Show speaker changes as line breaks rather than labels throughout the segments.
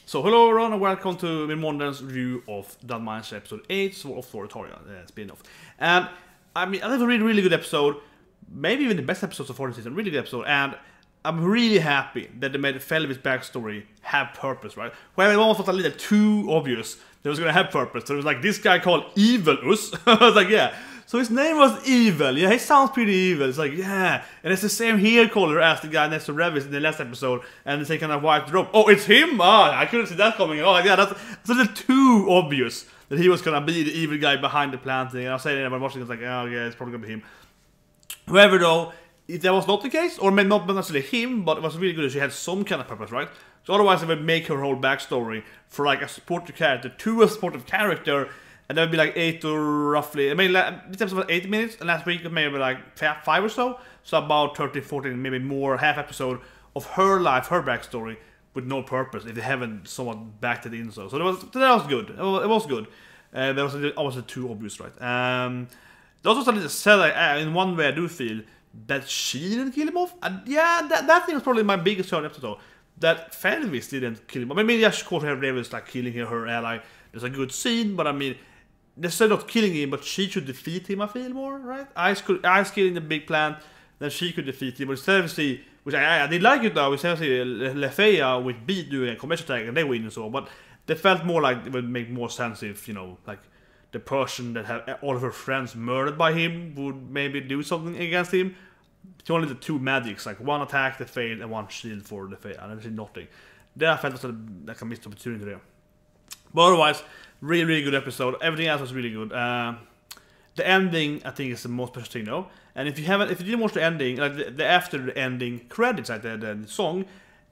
So hello everyone and welcome to Min Måndens review of Danmachi episode 8 of Oratoria, spin-off. And I mean, I think a really good episode, maybe even the best episode so far this season, really good episode, and I'm really happy that they made Felvi's backstory have purpose, right? Where it almost was a little too obvious that it was gonna have purpose. So it was like this guy called Evilus. I was like, yeah. So his name was Evil. Yeah, he sounds pretty evil. It's like, yeah. And it's the same hair color as the guy next to Revis in the last episode. And the same kind of white robe. Oh, it's him? Ah, I couldn't see that coming. Oh, like, yeah, that's a little too obvious that he was gonna be the evil guy behind the planting. And I was saying that when watching, it's like, oh, yeah, it's probably gonna be him. However, though, if that was not the case, or maybe not necessarily him, but it was really good that she had some kind of purpose, right? So otherwise, it would make her whole backstory for like a supportive character to a supportive character. And that would be like 8 to roughly, I mean, this episode was 80 minutes, and last week maybe like 5 or so. So about 13, 14, maybe more, half episode of her life, her backstory, with no purpose, if they haven't somewhat backed it in. So that was good. It was good. That was obviously too obvious, right? There was also a little sad, in one way I do feel that she didn't kill him off. And yeah, that thing was probably my biggest turn episode. That Felvis didn't kill him. I mean, yeah, of course, her was like killing her ally. There's a good scene, but I mean, instead of killing him, but she should defeat him, I feel more, right? Ice killing the big plant, then she could defeat him. But instead of see, which I did like it though, instead of see Lefeya with Beat doing a commercial attack and they win and so on, but they felt more like it would make more sense if, you know, like the person that had all of her friends murdered by him would maybe do something against him. It's only the two magics, like one attack that failed and one shield for Lefeya, and I did nothing. Then I felt it was like a missed opportunity there. But otherwise, really good episode. Everything else was really good. The ending, I think, is the most special thing, though. And if you didn't watch the ending, like the after the ending credits, like the song,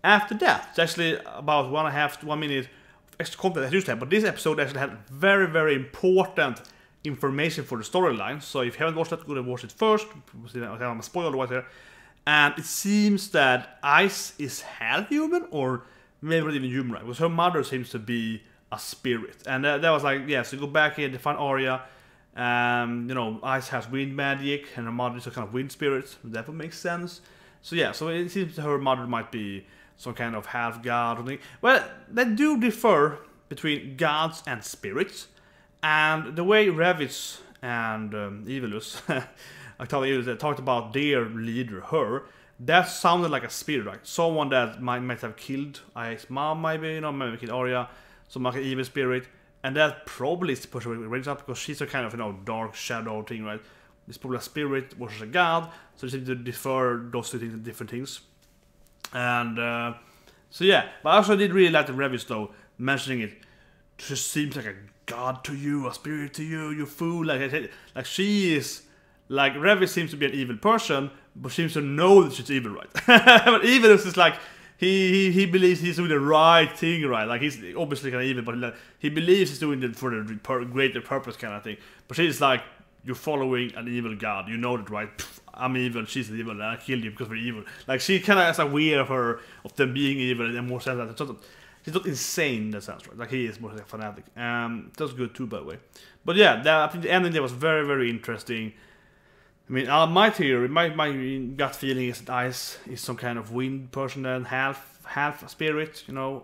after that, it's actually about 1.5 to 1 minute extra content that used to have. But this episode actually had very important information for the storyline. So if you haven't watched that, go and watch it first. I'm a spoiler right here. And it seems that Ice is half human, or maybe not even human, right? Because her mother seems to be a spirit, and that was like, yeah, so go back here to find Arya. You know, Ice has wind magic and her mother is a kind of wind spirit. That would make sense. So yeah, so it seems her mother might be some kind of half god or something. Well, they do differ between gods and spirits, and the way Revis and Evilus I talked about their leader, her, that sounded like a spirit, right? Someone that might have killed Ice's mom, maybe, you know, maybe killed Arya. Some like an evil spirit, and that probably is the person we raise up because she's a kind of, you know, dark shadow thing, right? It's probably a spirit versus a god, so they seem to defer those two things to different things. And so yeah, but I also did really like the Revis though, mentioning it. She seems like a god to you, a spirit to you, you fool. Like she is, like Revis seems to be an evil person, but seems to know that she's evil, right? But evil is just like, he believes he's doing the right thing, right? Like, he's obviously kind of evil, but he believes he's doing it for the greater purpose kind of thing. But she's like, you're following an evil god, you know that, right? Pff, I'm evil, she's evil, and I killed you because we're evil. Like, she kind of is aware of them being evil, and more sense that she's not insane in that sense, right? Like, he is more like a fanatic. That's good too, by the way. But yeah, I think the ending there was very interesting. I mean, my theory, my gut feeling is that Ice is some kind of wind person, then half spirit, you know,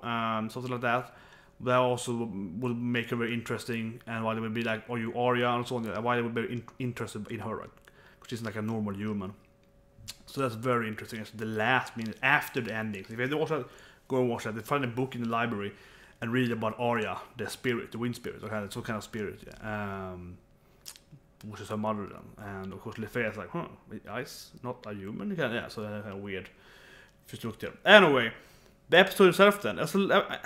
something like that. That also will make her very interesting, and why they would be like, "Are you Arya?" and so on. Why they would be interested in her, right? Because she's like a normal human. So that's very interesting. It's the last minute after the ending. So if you haven't watched that, go and watch that. They find a book in the library and read about Arya, the spirit, the wind spirit, okay, some kind of spirit. Yeah. Which is her mother then, and of course Lefeya is like, Ice, not a human? Yeah, so that's kind of weird. Just look there. Anyway, the episode itself then,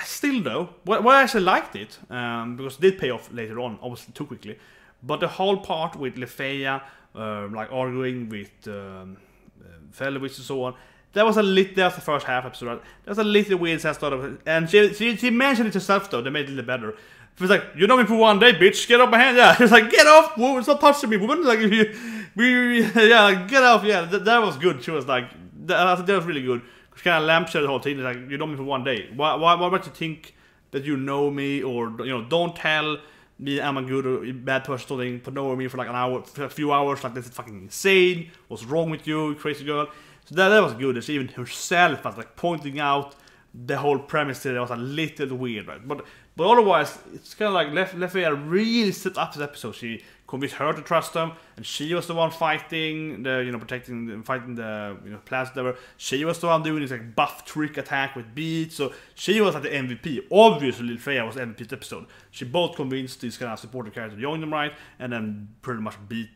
still though, well I actually liked it, because it did pay off later on, obviously too quickly, but the whole part with Lefeya, like arguing with Felvis and so on, that was that's the first half episode, right? That was a little weird sense of it, and she mentioned it herself though, they made it a little better. It's like, you know me for 1 day, bitch. Get off my hand. Yeah, it's like, get off. Whoa, stop touching me, woman. Like, yeah, like, get off. Yeah, that was good. She was like, that was really good. She kind of lampshaded the whole thing. It's like, you know me for 1 day. Why would you think that you know me, or, you know, don't tell me I'm a good or bad person, something, for knowing me for like an hour, for a few hours. Like, this is fucking insane. What's wrong with you, crazy girl? So that was good. And she even herself was like pointing out the whole premise there was a little weird, right? But otherwise, it's kind of like Lefaya really set up this episode. She convinced her to trust him, and she was the one fighting the, fighting the, plants, whatever. She was the one doing this like buff trick attack with beats, so she was like the MVP. Obviously, Lefaya was the MVP episode. She both convinced this kind of supporting character to join them, right, and then pretty much beat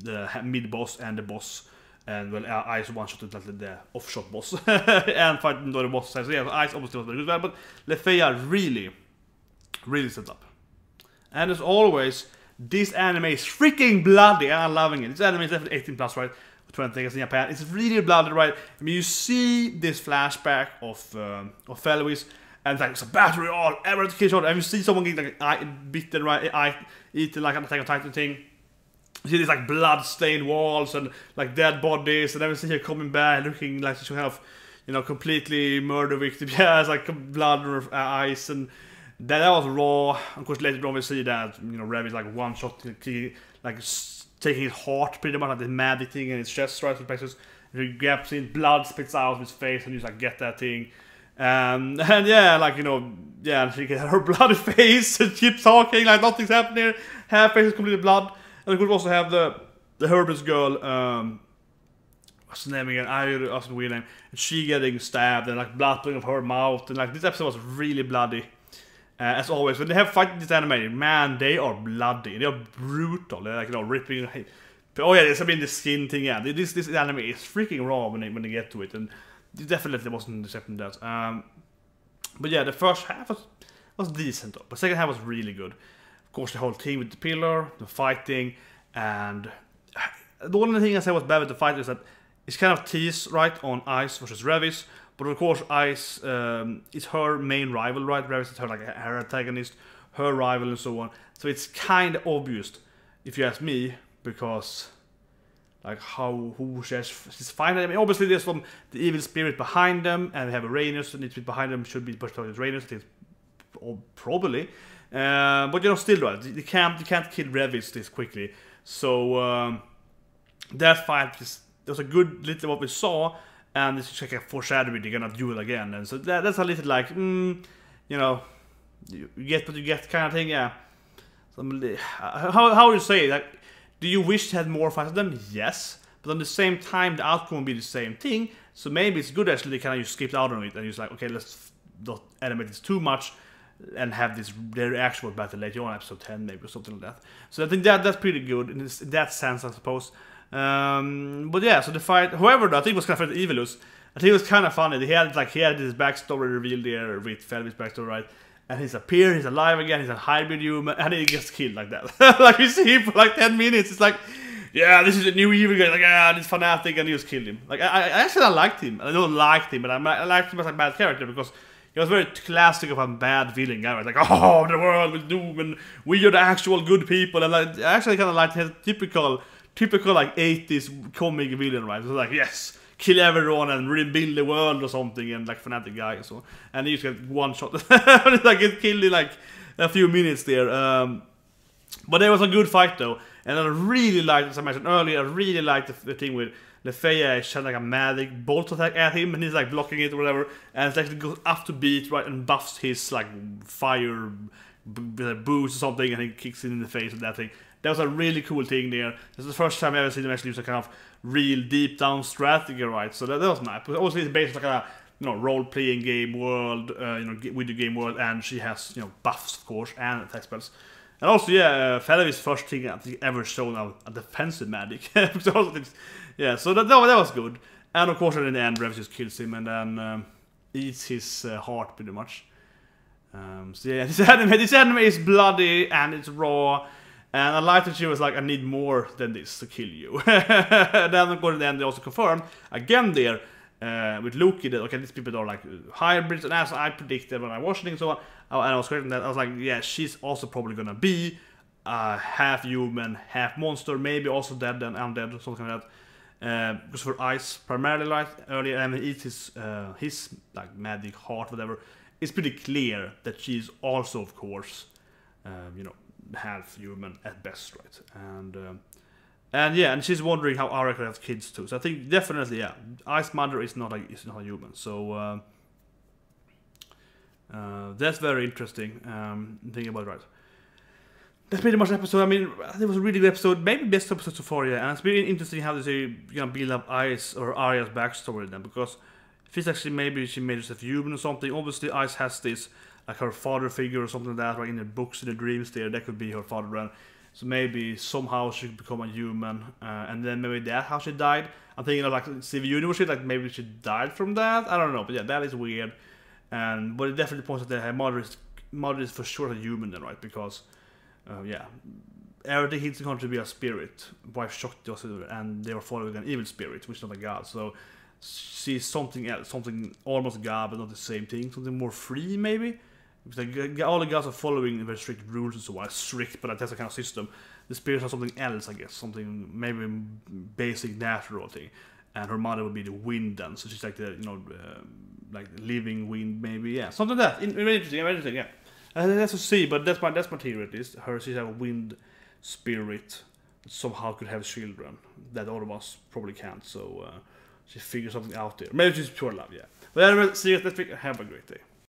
the mid boss and the boss. And well, Ice one-shotted like the off-shot boss and fighting the boss. So yeah, Ice obviously was very good, but Lefaya really set up. And as always, this anime is freaking bloody, and I'm loving it. This anime is definitely 18 plus, right? 20 seconds in Japan. It's really bloody, right? I mean, you see this flashback of Felvis, and it's like it's a battery all ever to kill shot, and you see someone getting like bitten, right? Eating like an Attack on Titan thing. You see these like blood-stained walls and like dead bodies, and then we see her coming back, looking like she kind of, completely murder victim. Yeah, it's like blood on her eyes, and that was raw. Of course, later on we see that Rev is like one shot, like taking his heart pretty much, like the magic thing in his chest, right? He grabs it, blood spits out of his face, and you just like get that thing. And yeah, like yeah, she gets her bloody face and keeps talking like nothing's happening. Her face is completely blood. And of course, we also have the Herbert's girl, what's the name again? That's a weird name. And she getting stabbed and like blood coming of her mouth. And like this episode was really bloody, as always. When they have fighting this anime, man, they are bloody. They are brutal. They're like ripping. Oh yeah, there's the skin thing. Yeah, this anime is freaking raw when they get to it, and it definitely wasn't accepting that. But yeah, the first half was decent, though. But the second half was really good. Of course, the whole team with the pillar, the fighting, and the only thing I say was bad with the fight is that it's kind of teased right on Ice versus Revis, but of course Ice is her main rival, right? Revis is her like her antagonist, her rival, and so on. So it's kind of obvious, if you ask me, because like who she's fighting. I mean, obviously there's some the evil spirit behind them, and we have Uranus, and it's behind them should be pushed towards Uranus. Probably. But still, right? You can't kill Revis this quickly. So that fight was a good little what we saw, and it's like a foreshadowing they're gonna do it again. And so that's a little like, you get what you get kind of thing. Yeah. How do you say it? Like, do you wish to have more fights with them? Yes, but at the same time, the outcome will be the same thing. So maybe it's good actually they kind of just skipped out on it and just like, okay, let's not animate this too much. And have their actual battle later on, episode 10 maybe or something like that. So I think that's pretty good in that sense, I suppose. But yeah, so the fight, however, I think it was kind of for the Evilus. I think it was kind of funny. He had this backstory revealed there with Felvis' backstory, right? And he's appeared, he's alive again, he's a hybrid human, and he gets killed like that. Like we see him for like 10 minutes. It's like, yeah, this is a new evil guy. Like, this fanatic, and he just killed him. Like I actually liked him. I don't like him, but I liked him as a bad character because. It was very classic of a bad villain guy. Like, oh, the world will doom, and we are the actual good people. And like, I actually kind of like his typical like 80s comic villain, right? So like, yes, kill everyone and rebuild the world or something, and like fanatic guy and so on. And he just get one shot, like get killed in like a few minutes there. But it was a good fight though, and I really liked, as I mentioned earlier, I really liked the thing with. Lefaya shot like a magic bolt attack at him, and he's like blocking it or whatever, and it's actually goes up to beat, right, and buffs his like fire boost or something, and he kicks it in the face with that thing. That was a really cool thing there. This is the first time I've ever seen him actually use a kind of real deep down strategy, right? So that was nice. But also it's based on like a role-playing game world, with the game world, and she has buffs of course and attack spells. And also, yeah, Felvis' first thing I think ever shown a defensive magic. Yeah, so that was good. And of course, in the end, Rev just kills him and then eats his heart pretty much. So yeah, this anime is bloody and it's raw. And I like that she was like, I need more than this to kill you. Then of course, in the end, they also confirmed again there with Loki that okay, these people are like hybrids, and as I predicted when I was watching so on, and I was correcting that, I was like, yeah, she's also probably gonna be half human, half monster, maybe also dead and undead or something like that. Because for Ice primarily, like earlier, and he eats his like magic heart, whatever. It's pretty clear that she's also, of course, half human at best, right? And yeah, and she's wondering how Ara could have kids too. So I think definitely, yeah, Ice Mother is not a human. So That's very interesting. Thinking about it, right. That's pretty much the episode. I mean, I think it was a really good episode. Maybe best episode so far, yeah. And it's really interesting how they build up Ice or Arya's backstory then, because if it's actually maybe she made herself human or something. Obviously, Ice has this like her father figure or something like that, right in the books, in the dreams there. That could be her father, and so maybe somehow she could become a human, and then maybe that's how she died. I'm thinking of like Civil Universe shit, like maybe she died from that. I don't know, but yeah, that is weird. But it definitely points that her mother is for sure a human then, right? Because yeah, everything he's going to be a spirit. Wife shocked us, and they were following an evil spirit, which is not a god. So she's something else, something almost god, but not the same thing. Something more free, maybe. Because all the gods are following very strict rules and so on. Strict, but that's a kind of system. The spirits are something else, I guess. Something maybe basic natural thing. And her mother would be the wind then. So she's like the like living wind, maybe. Yeah, something like that. Very interesting. Yeah. That's to see, but that's my theory at least. She's a wind spirit that somehow could have children that all of us probably can't. So she figures something out there. Maybe she's pure love, yeah. But anyway, see you next week. Have a great day.